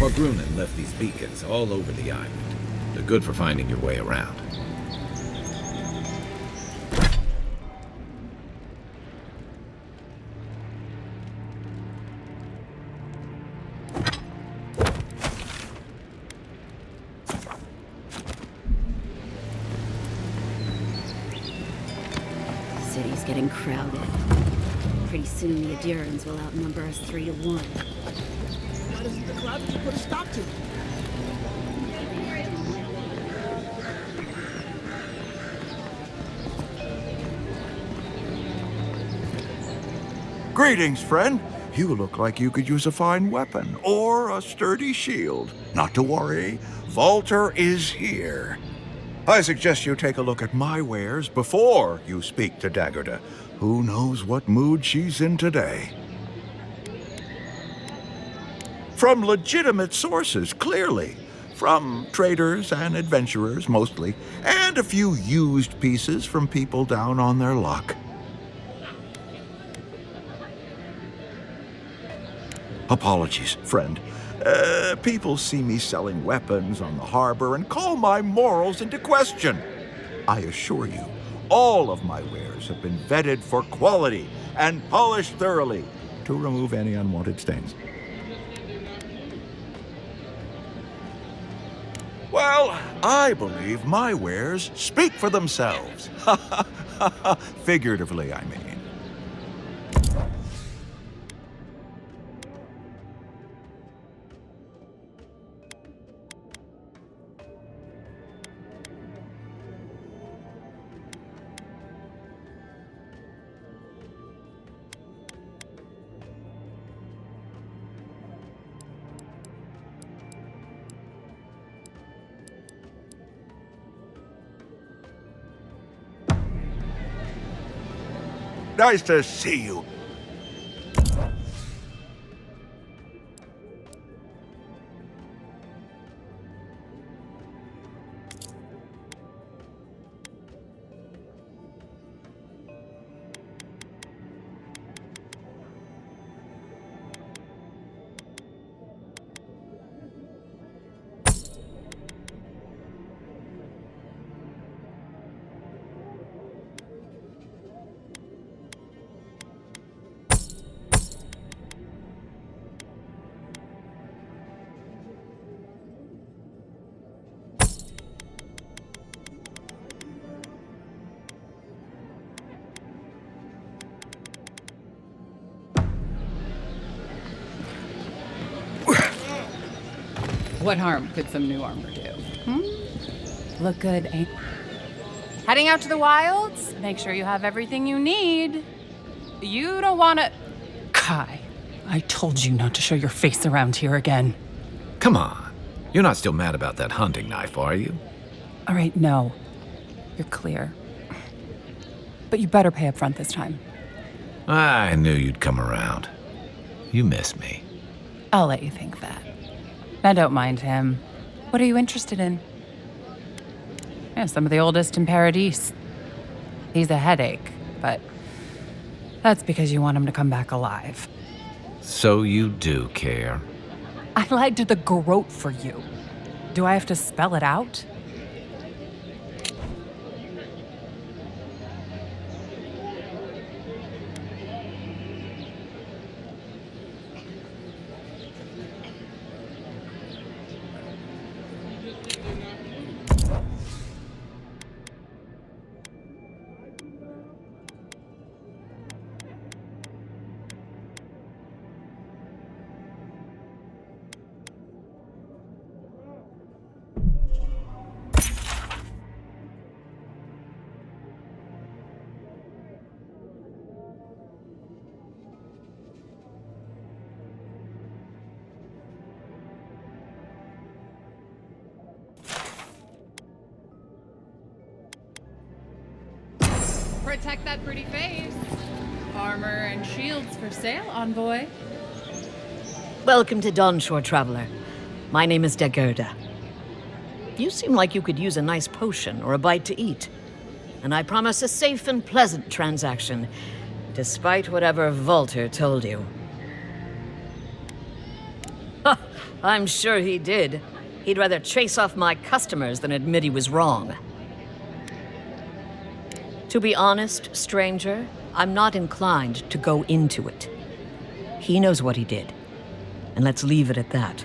Brunnen left these beacons all over the island. They're good for finding your way around. City's getting crowded. Pretty soon the Adirans will outnumber us 3-1. Why doesn't the crowd just put a stop to it? Greetings, friend. You look like you could use a fine weapon or a sturdy shield. Not to worry, Walter is here. I suggest you take a look at my wares before you speak to Daggerda. Who knows what mood she's in today? From legitimate sources, clearly. From traders and adventurers, mostly, and a few used pieces from people down on their luck. Apologies, friend. People see me selling weapons on the harbor and call my morals into question. I assure you, all of my wares have been vetted for quality and polished thoroughly to remove any unwanted stains. Well, I believe my wares speak for themselves. Figuratively, I mean. Nice to see you. What harm could some new armor do? Look good, ain't... Heading out to the wilds? Make sure you have everything you need. You don't want to... Kai, I told you not to show your face around here again. Come on. You're not still mad about that hunting knife, are you? All right, no. You're clear. But you better pay up front this time. I knew you'd come around. You miss me. I'll let you think that. I don't mind him. What are you interested in? Yeah, some of the oldest in Paradise. He's a headache, but that's because you want him to come back alive. So you do care. I lied to the garrote for you. Do I have to spell it out? Protect that pretty face. Armor and shields for sale, envoy. Welcome to Dawnshore, traveler. My name is Daggerda. You seem like you could use a nice potion or a bite to eat. And I promise a safe and pleasant transaction, despite whatever Walter told you. I'm sure he did. He'd rather chase off my customers than admit he was wrong. To be honest, stranger, I'm not inclined to go into it. He knows what he did, and let's leave it at that.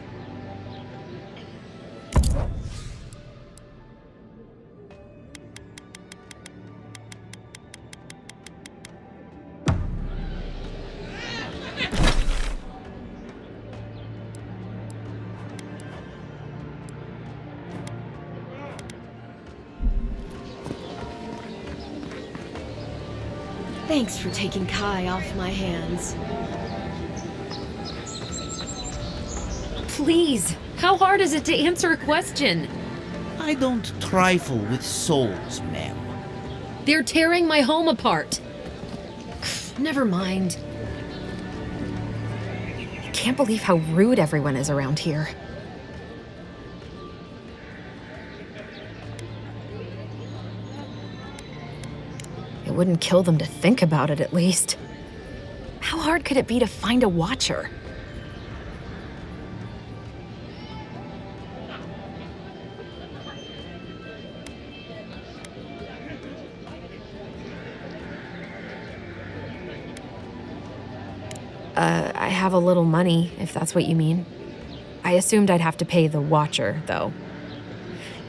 Thanks for taking Kai off my hands. Please, how hard is it to answer a question? I don't trifle with souls, ma'am. They're tearing my home apart. Never mind. I can't believe how rude everyone is around here. It wouldn't kill them to think about it, at least. How hard could it be to find a watcher? I have a little money, if that's what you mean. I assumed I'd have to pay the watcher, though.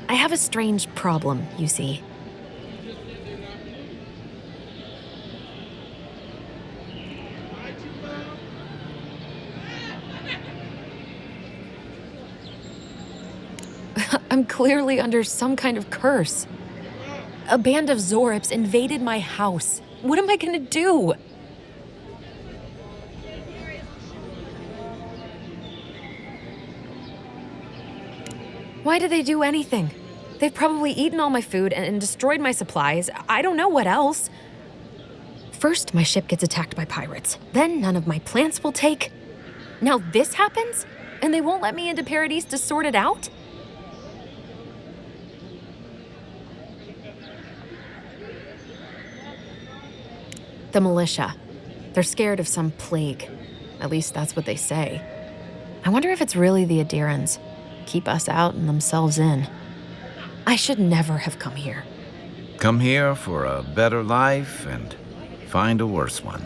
I have a strange problem, you see. I'm clearly under some kind of curse. A band of Zorips invaded my house. What am I gonna do? Why did they do anything? They've probably eaten all my food and destroyed my supplies. I don't know what else. First, my ship gets attacked by pirates. Then none of my plants will take. Now this happens? And they won't let me into Paradise to sort it out? The militia. They're scared of some plague. At least that's what they say. I wonder if it's really the Adirans. Keep us out and themselves in. I should never have come here. Come here for a better life and find a worse one.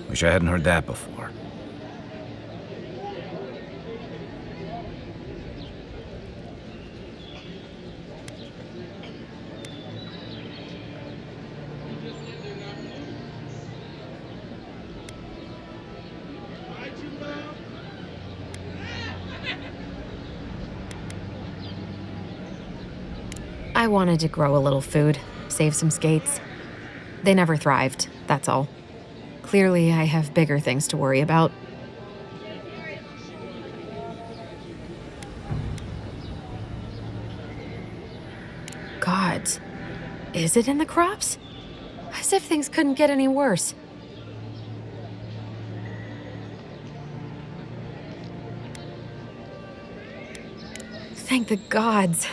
Wish I hadn't heard that before. I wanted to grow a little food, save some skates. They never thrived, that's all. Clearly, I have bigger things to worry about. Gods, is it in the crops? As if things couldn't get any worse. Thank the gods.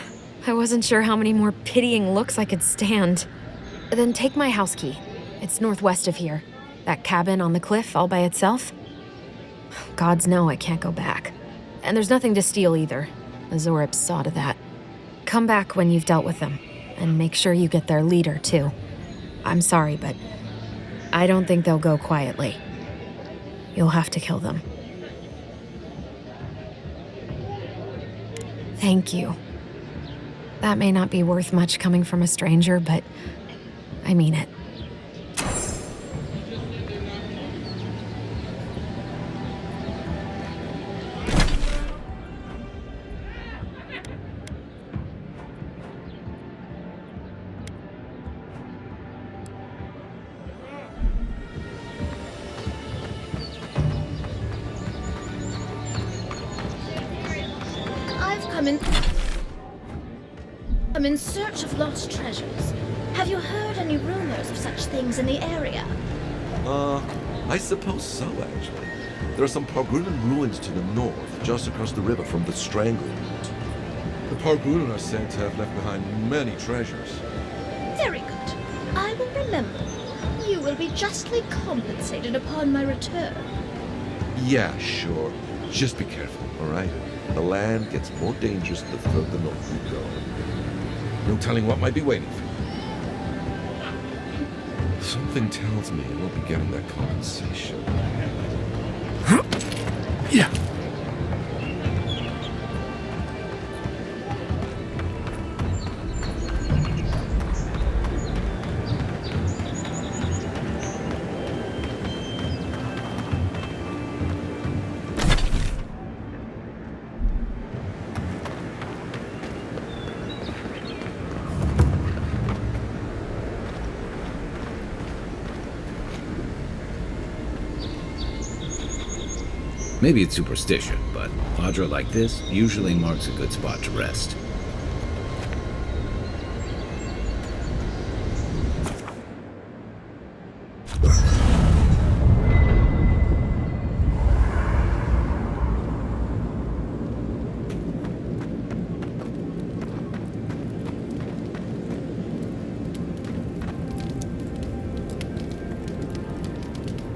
I wasn't sure how many more pitying looks I could stand. Then take my house key. It's northwest of here. That cabin on the cliff all by itself. Gods know I can't go back. And there's nothing to steal either. The Zorips saw to that. Come back when you've dealt with them. And make sure you get their leader, too. I'm sorry, but I don't think they'll go quietly. You'll have to kill them. Thank you. That may not be worth much coming from a stranger, but I mean it. I'm in search of lost treasures. Have you heard any rumors of such things in the area? I suppose so, actually. There are some Pargunan ruins to the north, just across the river from the Stranglehold. The Pargunan are said to have left behind many treasures. Very good. I will remember. You will be justly compensated upon my return. Yeah, sure. Just be careful, all right? The land gets more dangerous the further north you go. No telling what might be waiting for you. Something tells me I won't be getting that compensation. Yeah. Maybe it's superstition, but Audra like this usually marks a good spot to rest.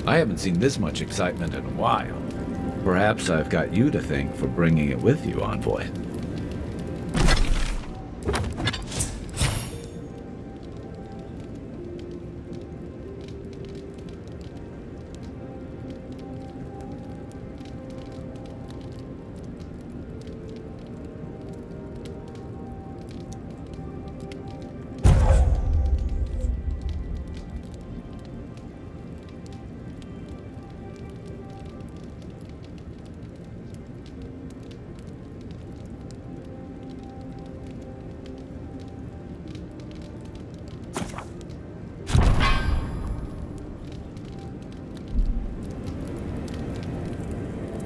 I haven't seen this much excitement in a while. Perhaps I've got you to thank for bringing it with you, Envoy.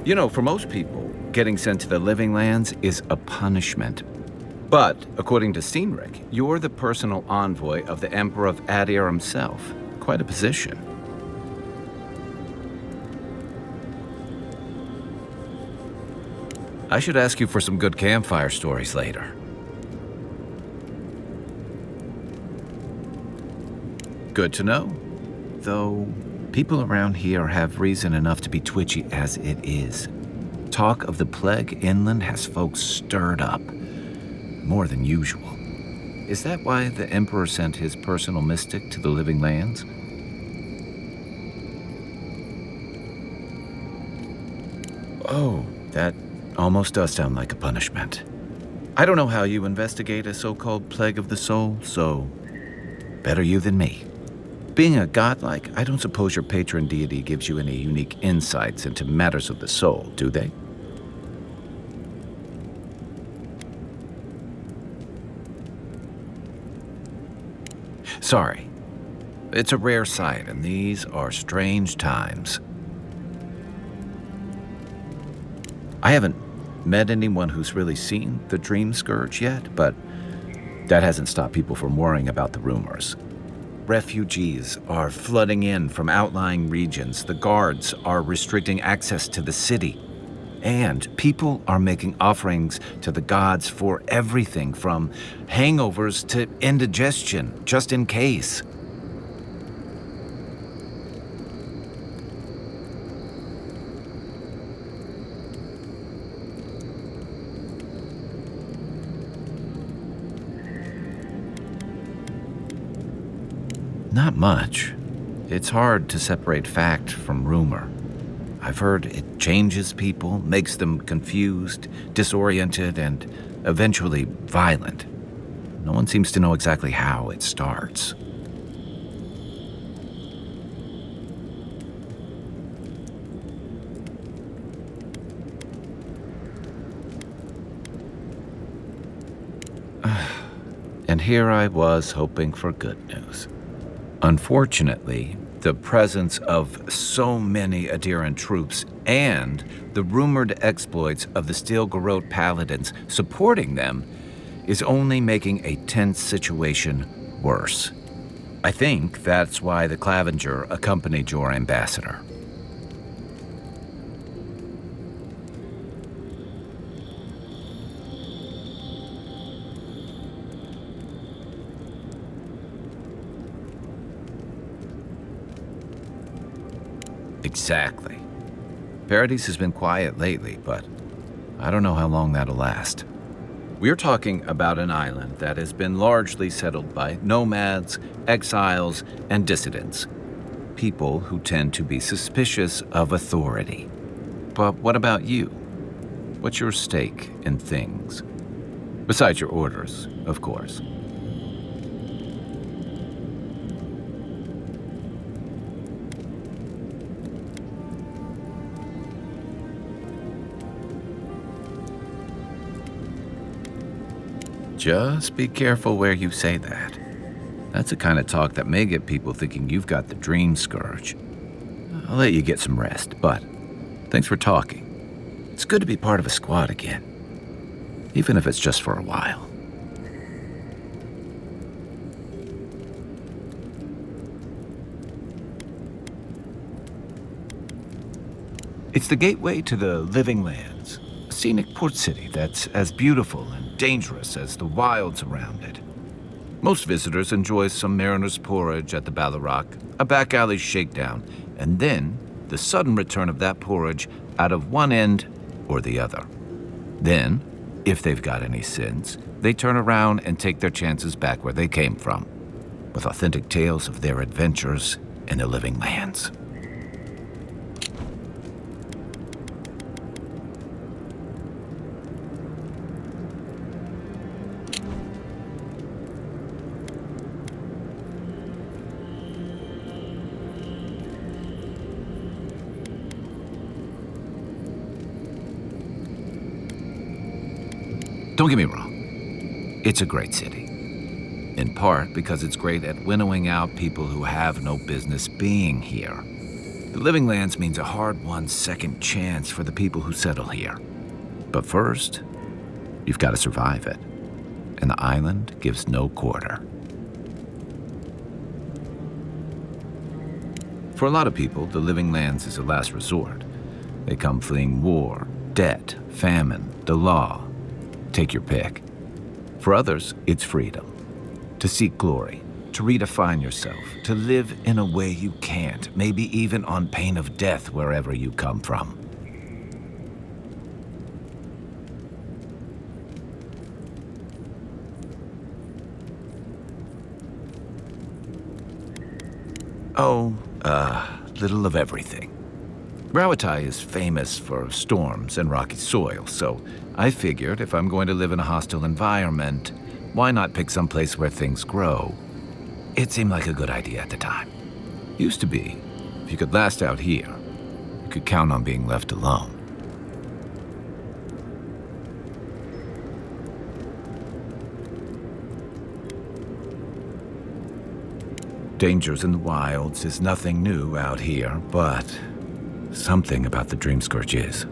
You know, for most people, getting sent to the Living Lands is a punishment. But, according to Steenrick, you're the personal envoy of the Emperor of Adir himself. Quite a position. I should ask you for some good campfire stories later. Good to know. Though, people around here have reason enough to be twitchy as it is. Talk of the plague inland has folks stirred up. More than usual. Is that why the Emperor sent his personal mystic to the Living Lands? Oh, that almost does sound like a punishment. I don't know how you investigate a so-called plague of the soul, so better you than me. Being a godlike, I don't suppose your patron deity gives you any unique insights into matters of the soul, do they? Sorry. It's a rare sight, and these are strange times. I haven't met anyone who's really seen the Dream Scourge yet, but that hasn't stopped people from worrying about the rumors. Refugees are flooding in from outlying regions. The guards are restricting access to the city. And people are making offerings to the gods for everything from hangovers to indigestion, just in case. Not much. It's hard to separate fact from rumor. I've heard it changes people, makes them confused, disoriented, and eventually violent. No one seems to know exactly how it starts. And here I was hoping for good news. Unfortunately, the presence of so many Adiran troops and the rumored exploits of the Steel Garrote paladins supporting them is only making a tense situation worse. I think that's why the Clavenger accompanied your ambassador. Exactly. Paradise has been quiet lately, but I don't know how long that'll last. We're talking about an island that has been largely settled by nomads, exiles, and dissidents. People who tend to be suspicious of authority. But what about you? What's your stake in things? Besides your orders, of course. Just be careful where you say that. That's the kind of talk that may get people thinking you've got the dream scourge. I'll let you get some rest, but thanks for talking. It's good to be part of a squad again, even if it's just for a while. It's the gateway to the Living Lands, a scenic port city that's as beautiful and dangerous as the wilds around it. Most visitors enjoy some mariner's porridge at the Ballarock, a back alley shakedown, and then the sudden return of that porridge out of one end or the other. Then, if they've got any sense, they turn around and take their chances back where they came from, with authentic tales of their adventures in the Living Lands. Don't get me wrong, it's a great city. In part because it's great at winnowing out people who have no business being here. The Living Lands means a hard-won second chance for the people who settle here. But first, you've got to survive it. And the island gives no quarter. For a lot of people, the Living Lands is a last resort. They come fleeing war, debt, famine, the law. Take your pick. For others, it's freedom. To seek glory, to redefine yourself, to live in a way you can't, maybe even on pain of death wherever you come from. Little of everything. Rawattai is famous for storms and rocky soil, so I figured if I'm going to live in a hostile environment, why not pick some place where things grow? It seemed like a good idea at the time. Used to be, if you could last out here, you could count on being left alone. Dangers in the wilds is nothing new out here, but something about the Dream Scourge is.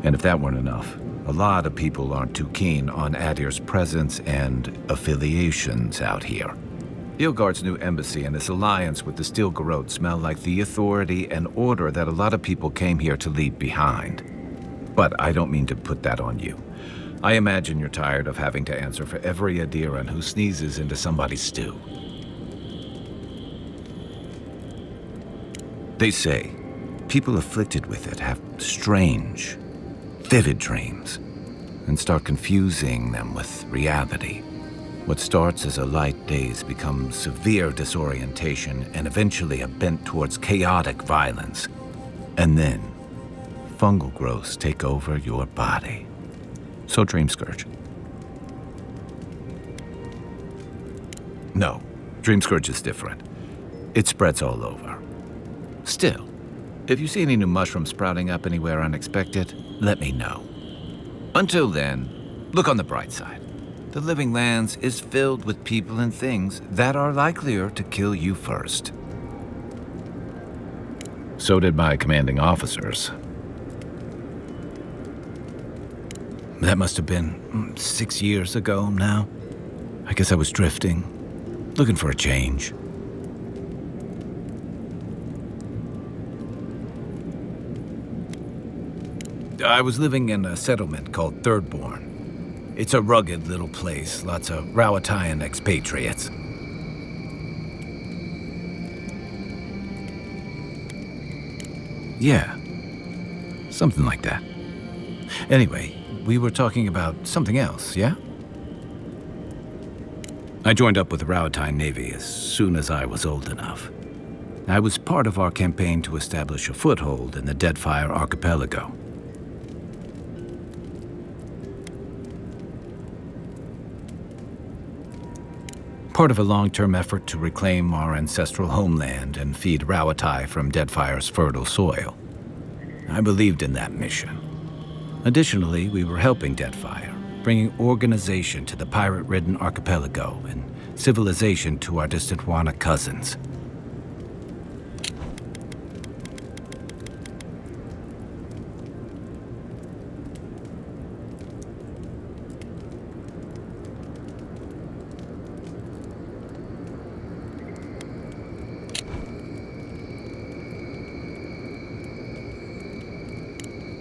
And if that weren't enough, a lot of people aren't too keen on Adir's presence and affiliations out here. Ilgard's new embassy and this alliance with the Steel Garrote smell like the authority and order that a lot of people came here to leave behind. But I don't mean to put that on you. I imagine you're tired of having to answer for every Adiran who sneezes into somebody's stew. They say people afflicted with it have strange, vivid dreams and start confusing them with reality. What starts as a light daze becomes severe disorientation and eventually a bent towards chaotic violence. And then, fungal growths take over your body. So Dream Scourge. No, Dream Scourge is different. It spreads all over. Still, if you see any new mushrooms sprouting up anywhere unexpected, let me know. Until then, look on the bright side. The Living Lands is filled with people and things that are likelier to kill you first. So did my commanding officers. That must have been 6 years ago now. I guess I was drifting, looking for a change. I was living in a settlement called Thirdborn. It's a rugged little place, lots of Rawataian expatriates. Yeah, Something like that. Anyway, we were talking about something else, yeah? I joined up with the Rowatine Navy as soon as I was old enough. I was part of our campaign to establish a foothold in the Deadfire Archipelago. Part of a long-term effort to reclaim our ancestral homeland and feed Rowatine from Deadfire's fertile soil. I believed in that mission. Additionally, we were helping Deadfire, bringing organization to the pirate-ridden archipelago and civilization to our distant Wana cousins.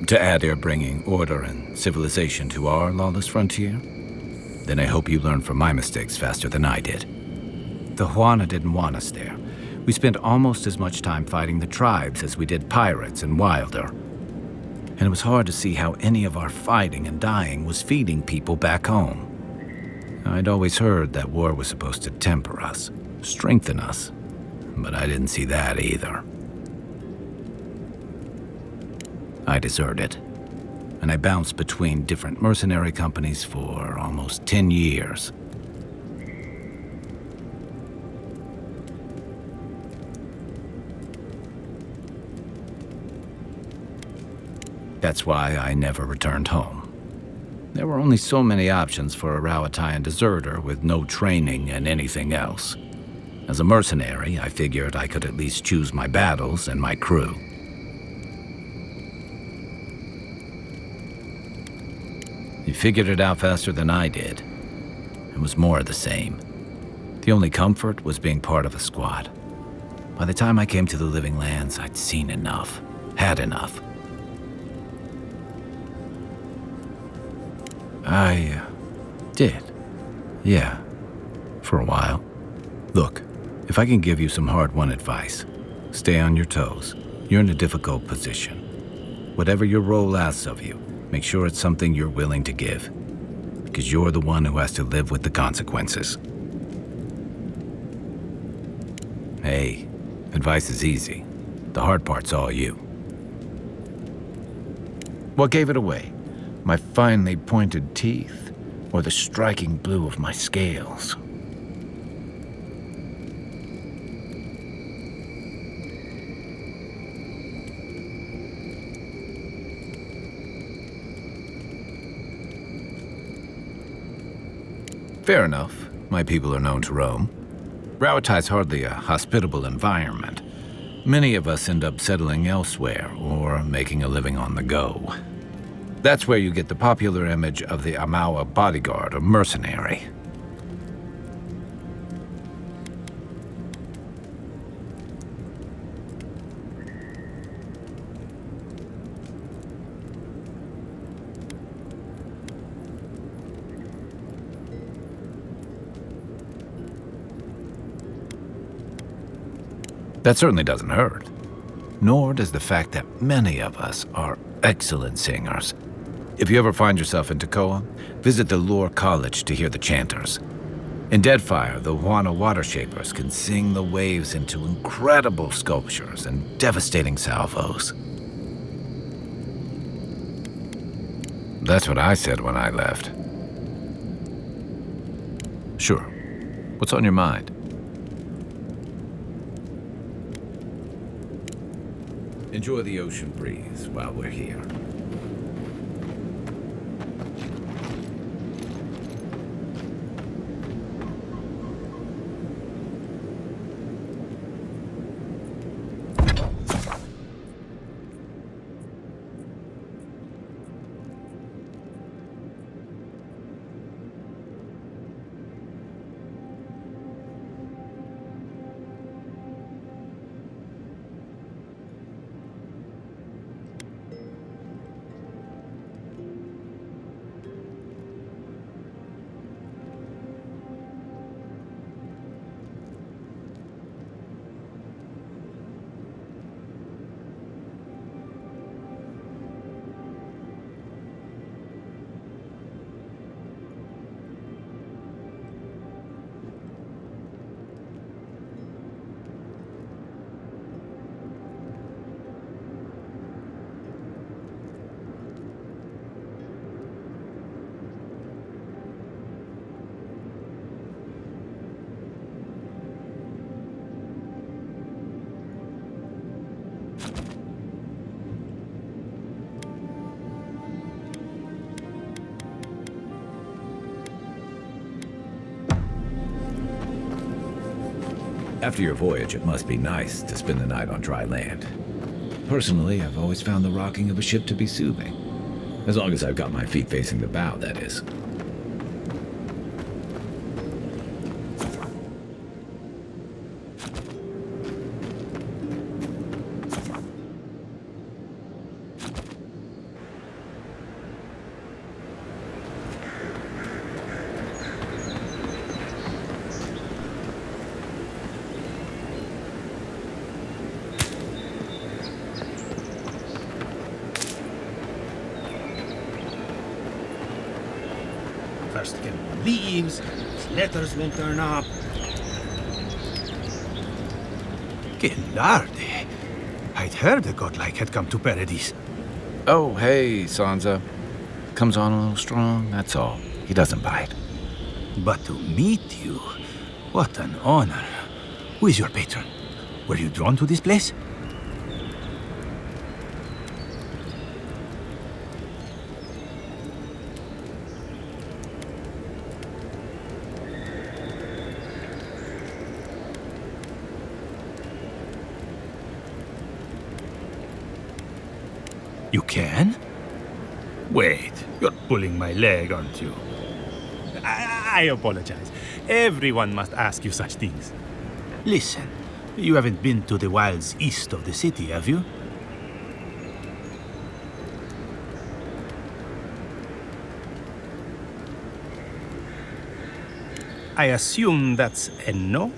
To add they're bringing order and civilization to our lawless frontier? Then I hope you learn from my mistakes faster than I did. The Huana didn't want us there. We spent almost as much time fighting the tribes as we did pirates and Wilder. And it was hard to see how any of our fighting and dying was feeding people back home. I'd always heard that war was supposed to temper us, strengthen us, but I didn't see that either. I deserted, and I bounced between different mercenary companies for almost 10 years. That's why I never returned home. There were only so many options for a Rowatine deserter with no training and anything else. As a mercenary, I figured I could at least choose my battles and my crew. You figured it out faster than I did. It was more of the same. The only comfort was being part of a squad. By the time I came to the Living Lands, I'd seen enough, had enough. I did. Yeah, for a while. Look, if I can give you some hard-won advice, stay on your toes. You're in a difficult position. Whatever your role asks of you, make sure it's something you're willing to give, because you're the one who has to live with the consequences. Hey, advice is easy. The hard part's all you. What gave it away? My finely pointed teeth, or the striking blue of my scales? Fair enough. My people are known to roam. Rowatine's hardly a hospitable environment. Many of us end up settling elsewhere or making a living on the go. That's where you get the popular image of the Amawa bodyguard or mercenary. That certainly doesn't hurt. Nor does the fact that many of us are excellent singers. If you ever find yourself in Toccoa, visit the Lure College to hear the chanters. In Deadfire, the Huana Water Shapers can sing the waves into incredible sculptures and devastating salvos. That's what I said when I left. Sure. What's on your mind? Enjoy the ocean breeze while we're here. After your voyage, it must be nice to spend the night on dry land. Personally, I've always found the rocking of a ship to be soothing. As long as I've got my feet facing the bow, that is. First get leaves, letters won't turn up. Que larde! I'd heard a godlike had come to Paradise. Oh, hey, Sansa. Comes on a little strong, that's all. He doesn't bite. But to meet you, what an honor. Who is your patron? Were you drawn to this place? You can? Wait, you're pulling my leg, aren't you? I apologize. Everyone must ask you such things. Listen, you haven't been to the wilds east of the city, have you? I assume that's a no?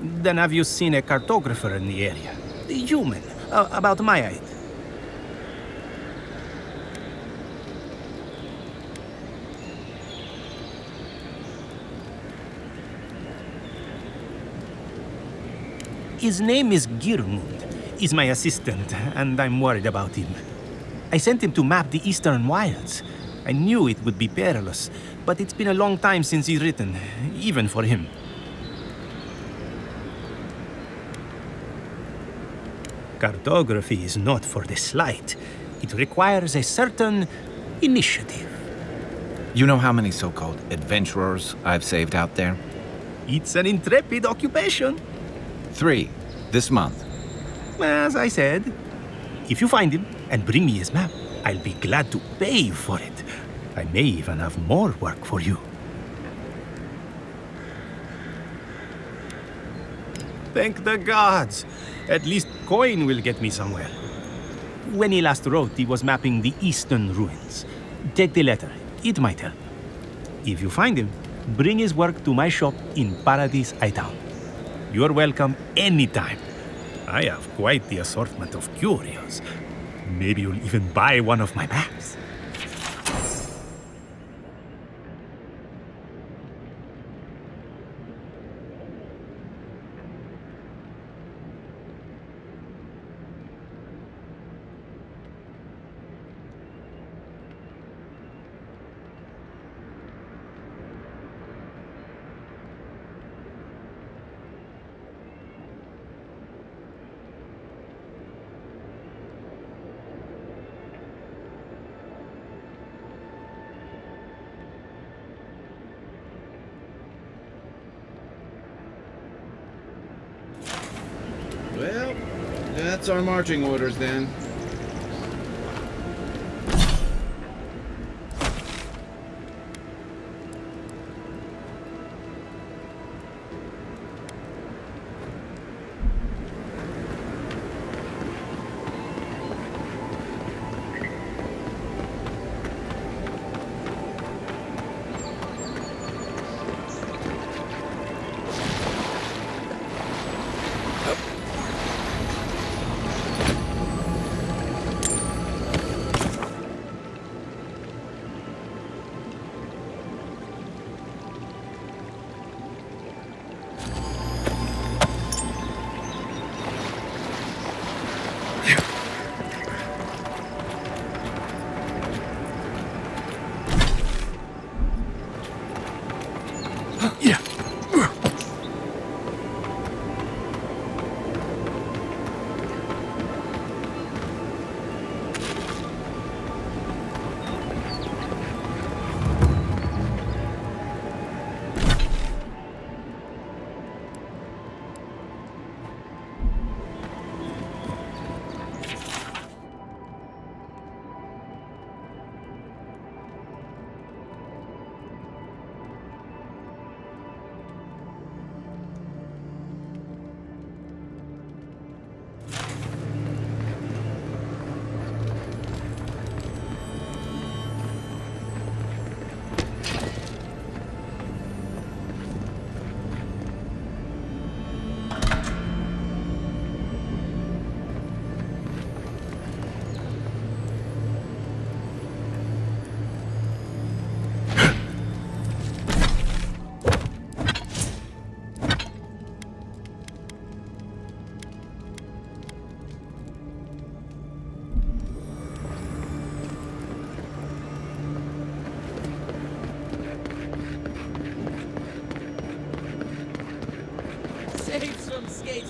Then have you seen a cartographer in the area? Human, about my height. His name is Girmund. He's my assistant, and I'm worried about him. I sent him to map the eastern wilds. I knew it would be perilous, but it's been a long time since he's written, even for him. Cartography is not for the slight. It requires a certain initiative. You know how many so-called adventurers I've saved out there? It's an intrepid occupation. 3, this month. As I said, if you find him and bring me his map, I'll be glad to pay you for it. I may even have more work for you. Thank the gods! At least coin will get me somewhere. When he last wrote, he was mapping the eastern ruins. Take the letter. It might help. If you find him, bring his work to my shop in Paradise Town. You're welcome anytime. I have quite the assortment of curios. Maybe you'll even buy one of my maps. Well, that's our marching orders then.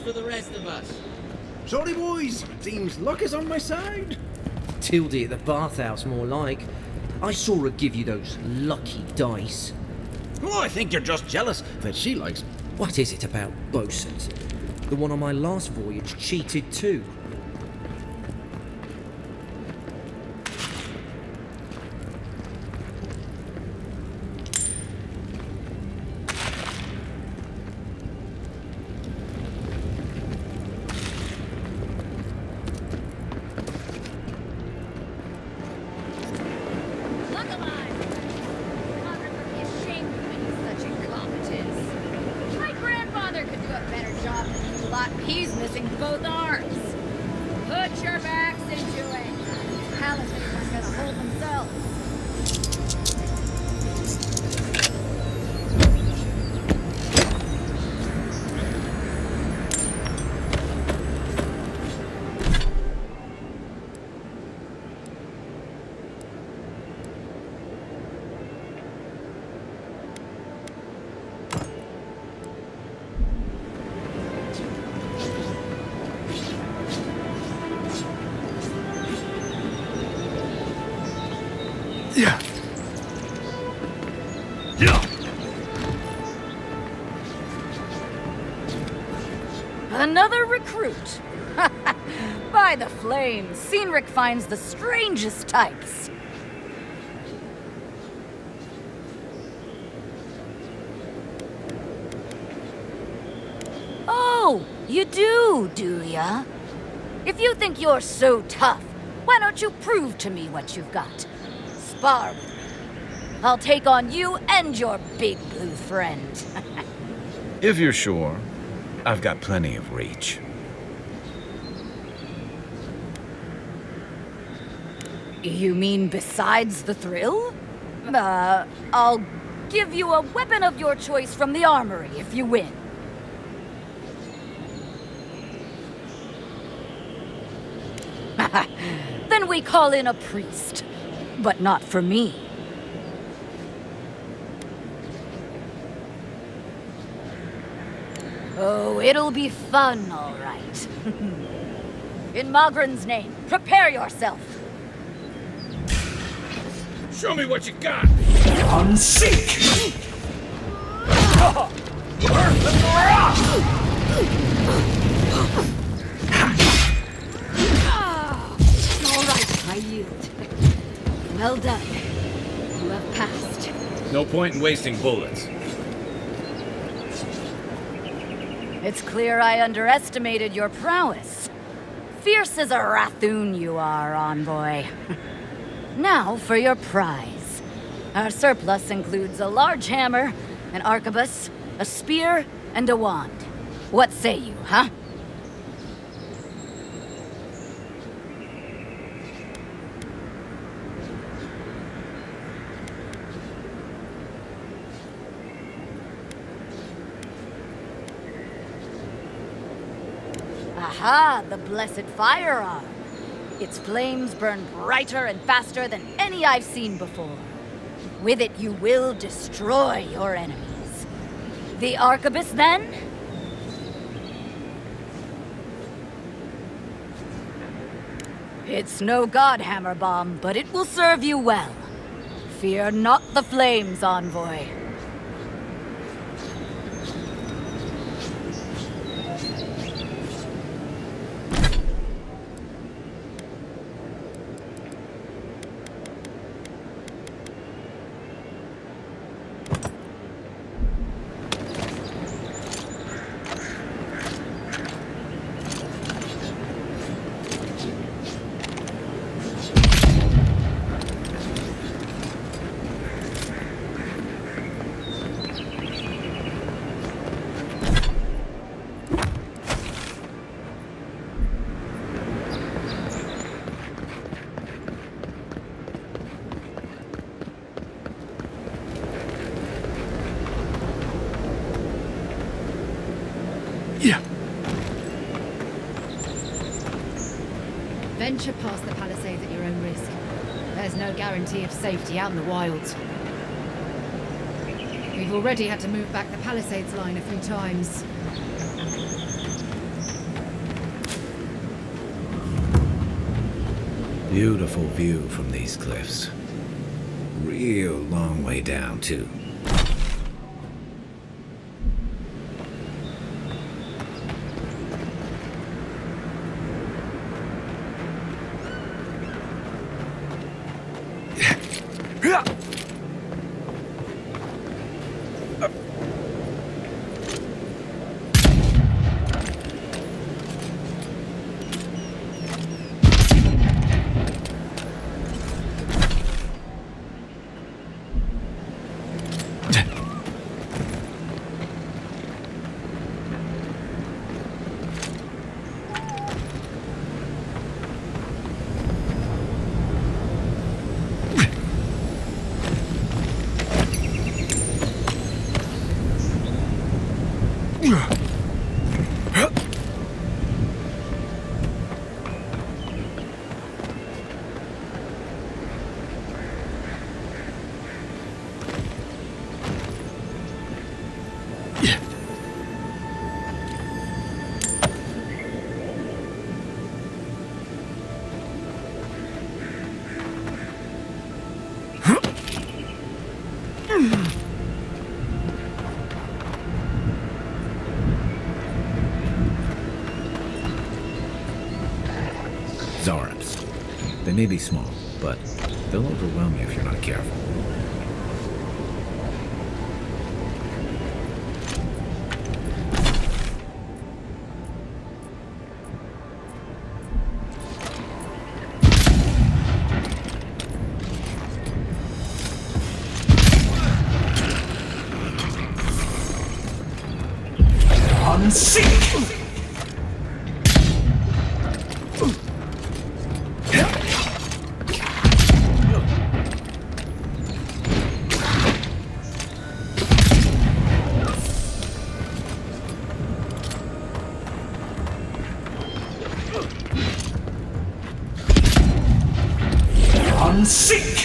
for the rest of us. Sorry, boys. Seems luck is on my side. Tildy at the bathhouse, more like. I saw her give you those lucky dice. Oh, I think you're just jealous that she likes... What is it about bosuns? The one on my last voyage cheated too. He's missing both arms. Put your backs into it. Palisades aren't gonna hold themselves. Another recruit. By the flames, Cynric finds the strangest types. Oh, you do ya? If you think you're so tough, why don't you prove to me what you've got? Spar with me. I'll take on you and your big blue friend. If you're sure, I've got plenty of reach. You mean besides the thrill? I'll give you a weapon of your choice from the armory if you win. Then we call in a priest. But not for me. Oh, it'll be fun, all right. In Magran's name, prepare yourself. Show me what you got. Unseek. All right, I yield. Well done. You have passed. No point in wasting bullets. It's clear I underestimated your prowess. Fierce as a Rathoon you are, envoy. Now for your prize. Our surplus includes a large hammer, an arquebus, a spear, and a wand. What say you, huh? Aha, the blessed firearm. Its flames burn brighter and faster than any I've seen before. With it, you will destroy your enemies. The arquebus, then? It's no godhammer bomb, but it will serve you well. Fear not the flames, envoy. Venture past the palisades at your own risk. There's no guarantee of safety out in the wilds. We've already had to move back the palisades line a few times. Beautiful view from these cliffs. Real long way down, too. Zarps. They may be small, but they'll overwhelm you if you're not careful. Unseek! Unseek!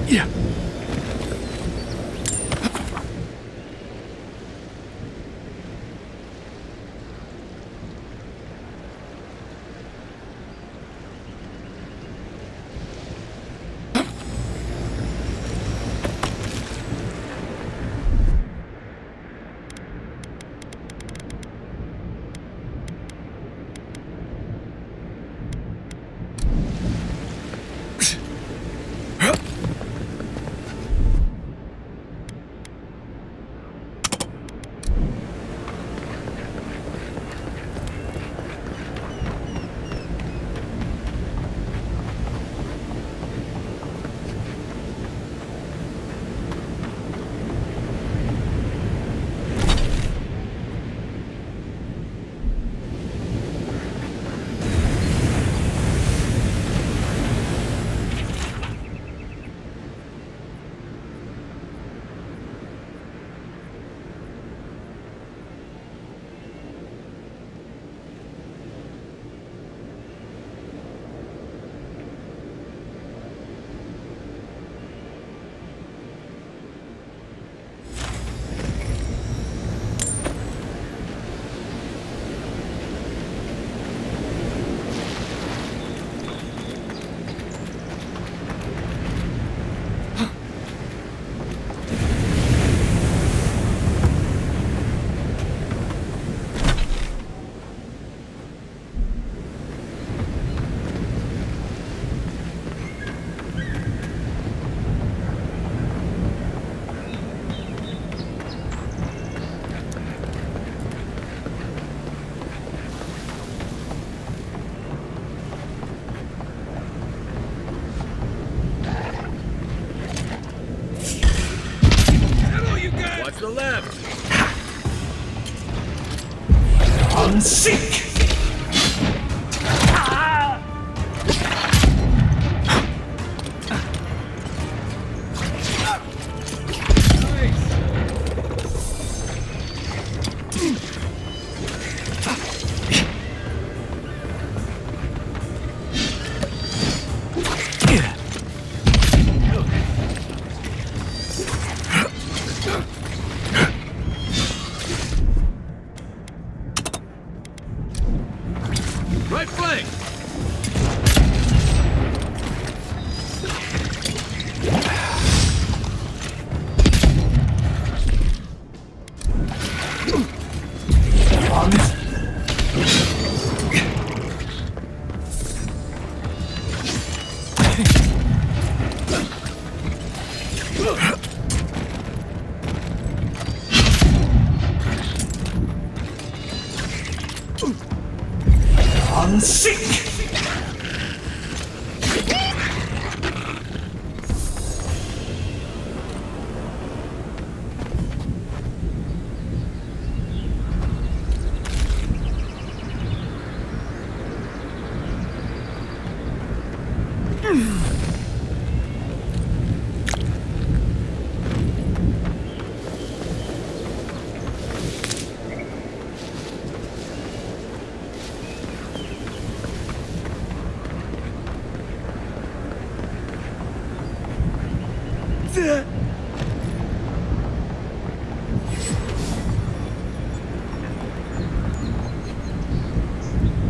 Yeah. To the left. Unseek! Unseek!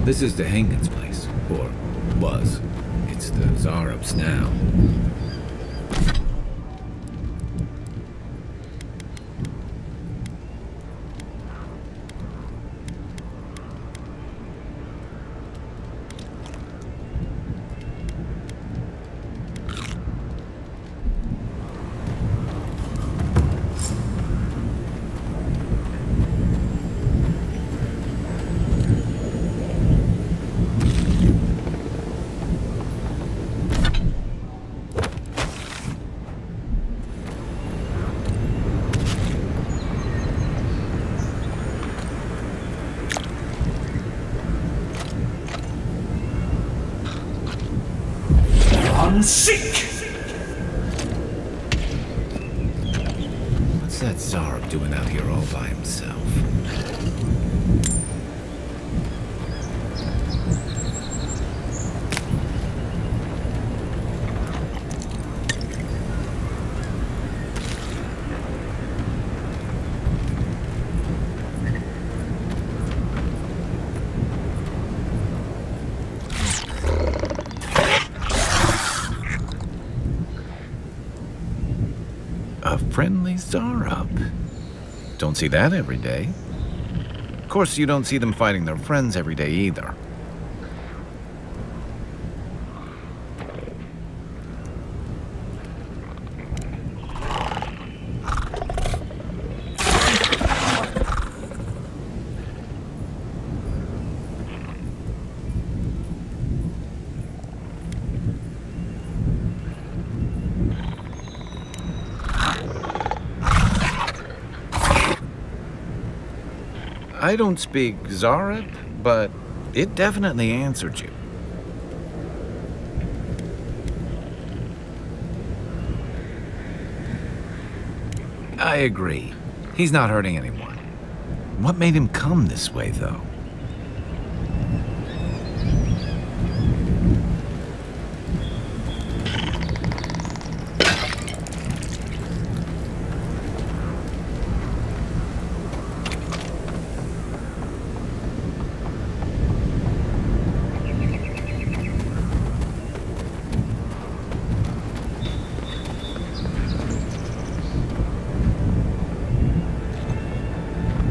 This is the Hangin's place, or was. It's the Zarub's now. Unseek! What's that Zarub doing out here all by himself? A friendly Zarub. Don't see that every day. Of course, you don't see them fighting their friends every day either. I don't speak Zarub, but it definitely answered you. I agree. He's not hurting anyone. What made him come this way, though?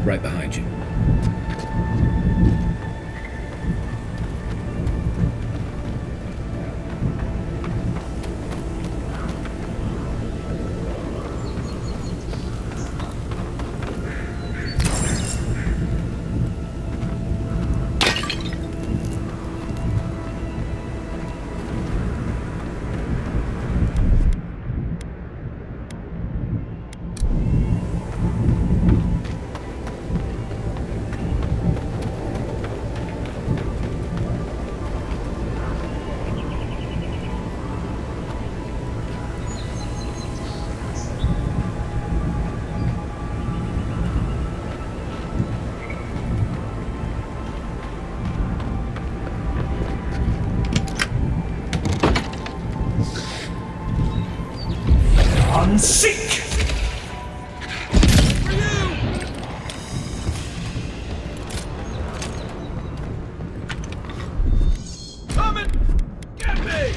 Right behind you. Unseek! Come and get me!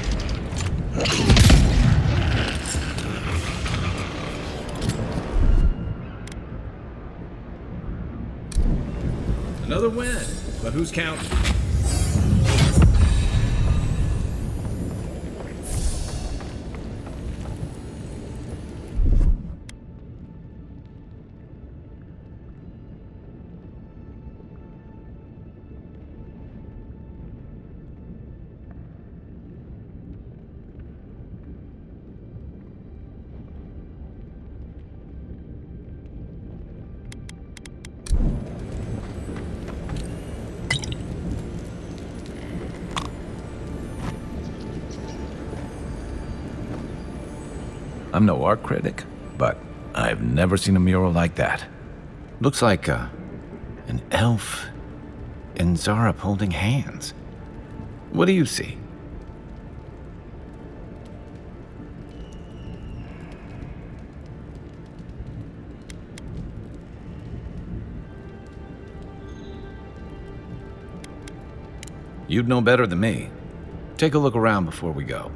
Another win, but who's counting? I'm no art critic, but I've never seen a mural like that. Looks like an elf and Zarep holding hands. What do you see? You'd know better than me. Take a look around before we go.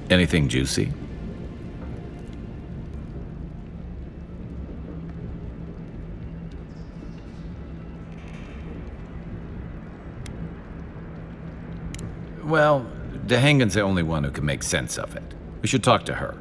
Anything juicy? Well, Dehangan's the only one who can make sense of it. We should talk to her.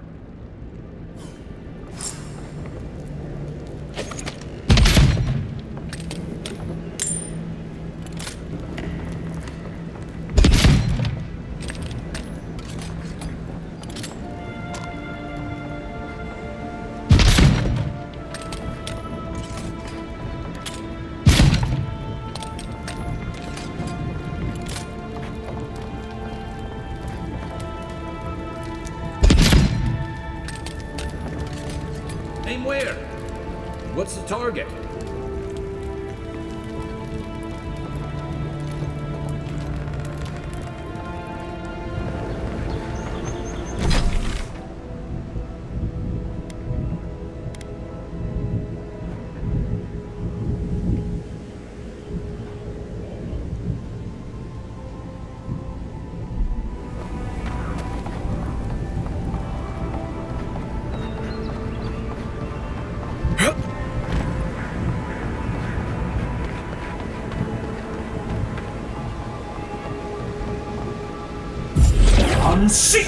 Aim where? What's the target? Seek!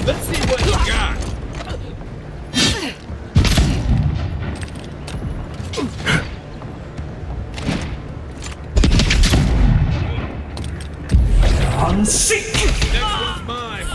Let's see what you got! Seek! Next one's mine!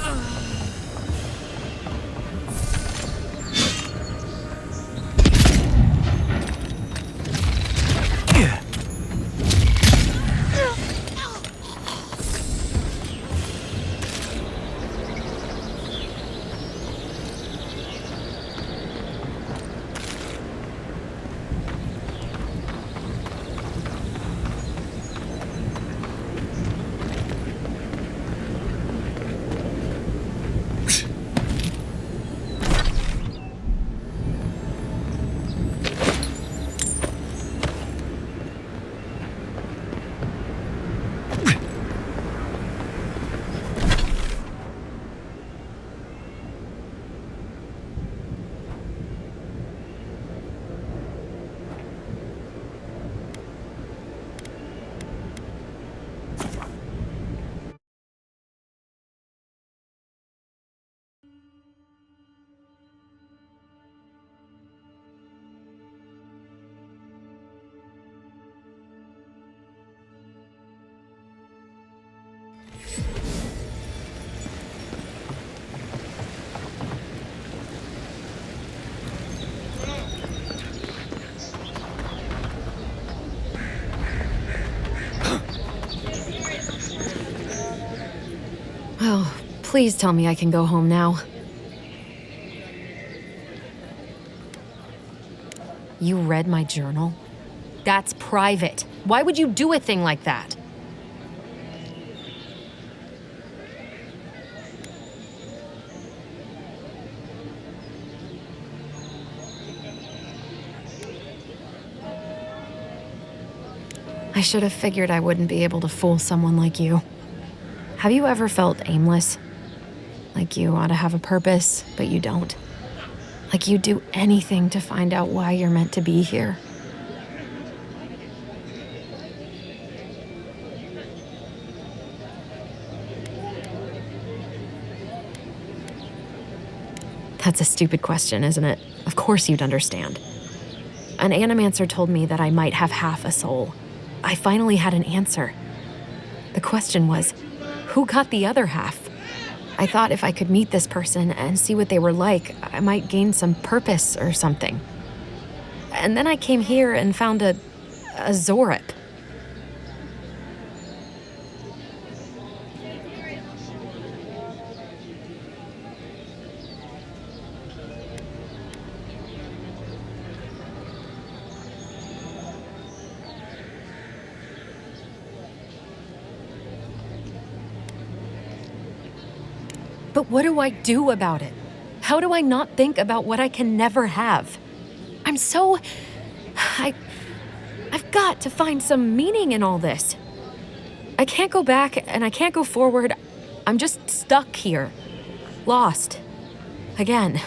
Please tell me I can go home now. You read my journal? That's private. Why would you do a thing like that? I should have figured I wouldn't be able to fool someone like you. Have you ever felt aimless? Like you ought to have a purpose, but you don't? Like you'd do anything to find out why you're meant to be here? That's a stupid question, isn't it? Of course you'd understand. An animancer told me that I might have half a soul. I finally had an answer. The question was, who got the other half? I thought if I could meet this person and see what they were like, I might gain some purpose or something. And then I came here and found a Zorip. But what do I do about it? How do I not think about what I can never have? I've got to find some meaning in all this. I can't go back and I can't go forward. I'm just stuck here. Lost. Again.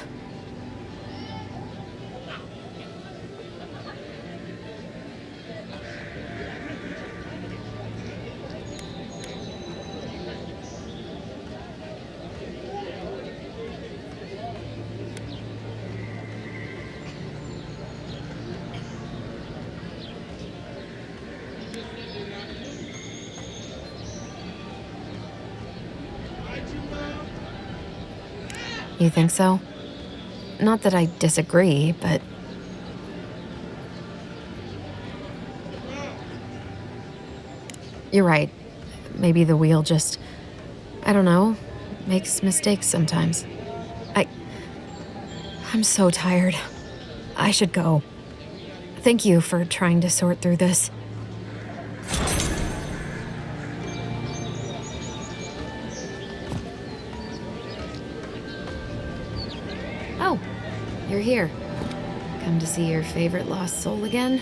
You think so? Not that I disagree, but... You're right. Maybe the wheel just... I don't know, makes mistakes sometimes. I'm so tired. I should go. Thank you for trying to sort through this. Oh, you're here. Come to see your favorite lost soul again?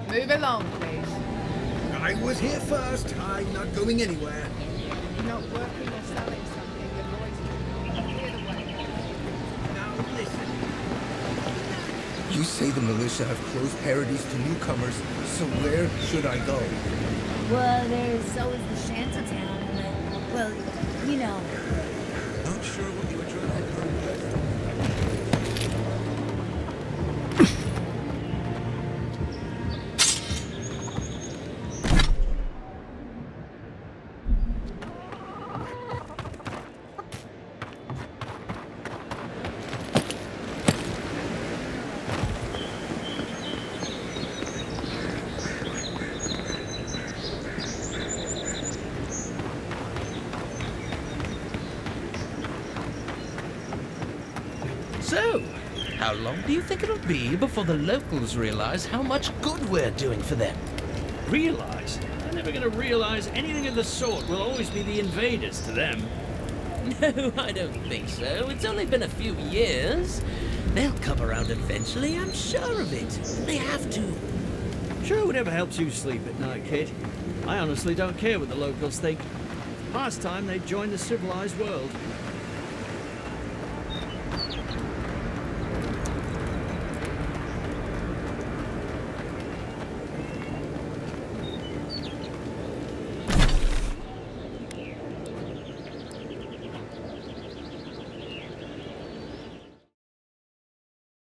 Move along, please. I was here first. I'm not going anywhere. You're not working or selling something, the noise clear the way. Now listen. You say the militia have closed parodies to newcomers, so where should I go? Well, there's always the Shantytown. Well, you know. Not sure what you were trying to do. So, how long do you think it'll be before the locals realize how much good we're doing for them? Realize? They're never going to realize anything of the sort. We'll always be the invaders to them. No, I don't think so. It's only been a few years. They'll come around eventually, I'm sure of it. They have to. Sure, whatever helps you sleep at night, kid. I honestly don't care what the locals think. Past time they'd join the civilized world.